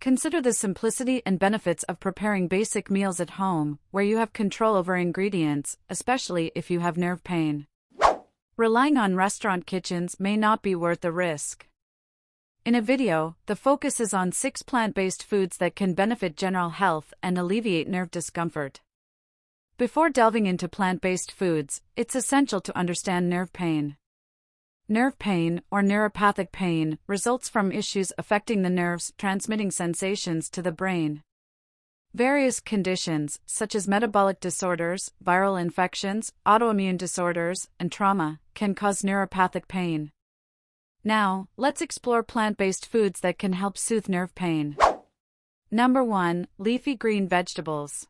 Consider the simplicity and benefits of preparing basic meals at home, where you have control over ingredients, especially if you have nerve pain. Relying on restaurant kitchens may not be worth the risk. In a video, the focus is on 6 plant-based foods that can benefit general health and alleviate nerve discomfort. Before delving into plant-based foods, it's essential to understand nerve pain. Nerve pain, or neuropathic pain, results from issues affecting the nerves transmitting sensations to the brain. Various conditions, such as metabolic disorders, viral infections, autoimmune disorders, and trauma, can cause neuropathic pain. Now, let's explore plant-based foods that can help soothe nerve pain. Number 1. Leafy green vegetables.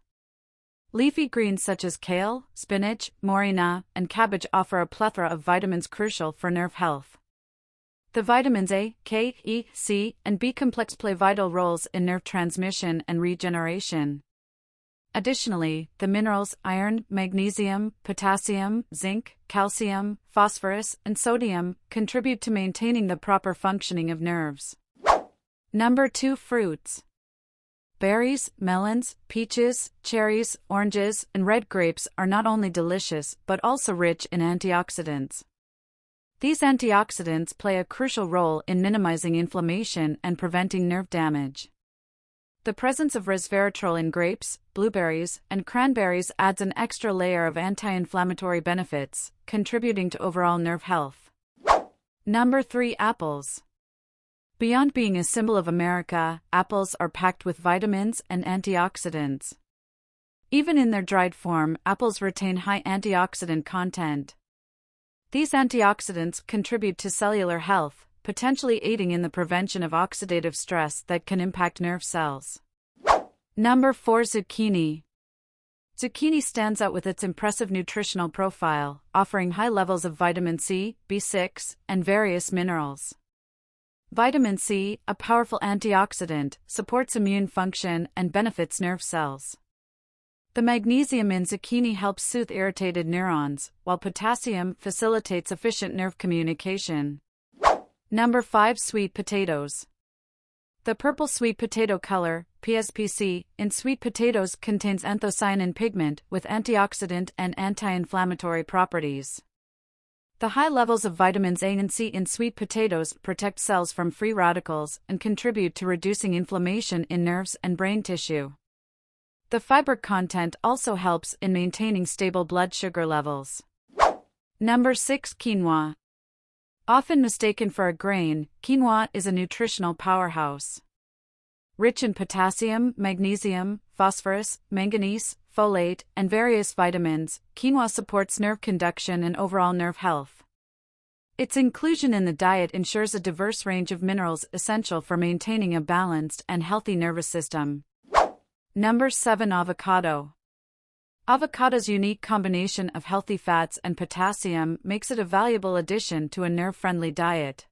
Leafy greens such as kale, spinach, morena, and cabbage offer a plethora of vitamins crucial for nerve health. The vitamins A, K, E, C, and B complex play vital roles in nerve transmission and regeneration. Additionally, the minerals iron, magnesium, potassium, zinc, calcium, phosphorus, and sodium contribute to maintaining the proper functioning of nerves. Number 2. Fruits. Berries, melons, peaches, cherries, oranges, and red grapes are not only delicious but also rich in antioxidants. These antioxidants play a crucial role in minimizing inflammation and preventing nerve damage. The presence of resveratrol in grapes, blueberries, and cranberries adds an extra layer of anti-inflammatory benefits, contributing to overall nerve health. Number 3. Apples. Beyond being a symbol of America, apples are packed with vitamins and antioxidants. Even in their dried form, apples retain high antioxidant content. These antioxidants contribute to cellular health, potentially aiding in the prevention of oxidative stress that can impact nerve cells. Number 4. Zucchini. Zucchini stands out with its impressive nutritional profile, offering high levels of vitamin C, B6, and various minerals. Vitamin C, a powerful antioxidant, supports immune function and benefits nerve cells. The magnesium in zucchini helps soothe irritated neurons, while potassium facilitates efficient nerve communication. Number 5. Sweet potatoes. The purple sweet potato color, PSPC, in sweet potatoes contains anthocyanin pigment with antioxidant and anti-inflammatory properties. The high levels of vitamins A and C in sweet potatoes protect cells from free radicals and contribute to reducing inflammation in nerves and brain tissue. The fiber content also helps in maintaining stable blood sugar levels. Number 6. Quinoa. Often mistaken for a grain, quinoa is a nutritional powerhouse. Rich in potassium, magnesium, phosphorus, manganese, folate, and various vitamins, quinoa supports nerve conduction and overall nerve health. Its inclusion in the diet ensures a diverse range of minerals essential for maintaining a balanced and healthy nervous system. Number 7. Avocado. Avocado's unique combination of healthy fats and potassium makes it a valuable addition to a nerve-friendly diet.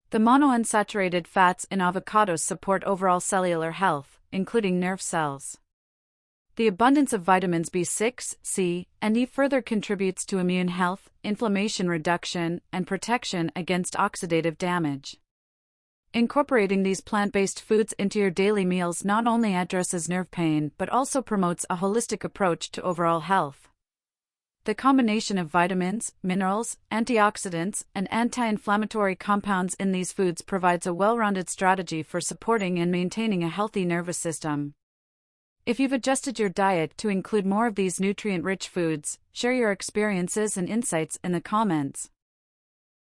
The monounsaturated fats in avocados support overall cellular health, including nerve cells. The abundance of vitamins B6, C, and E further contributes to immune health, inflammation reduction, and protection against oxidative damage. Incorporating these plant-based foods into your daily meals not only addresses nerve pain but also promotes a holistic approach to overall health. The combination of vitamins, minerals, antioxidants, and anti-inflammatory compounds in these foods provides a well-rounded strategy for supporting and maintaining a healthy nervous system. If you've adjusted your diet to include more of these nutrient-rich foods, share your experiences and insights in the comments.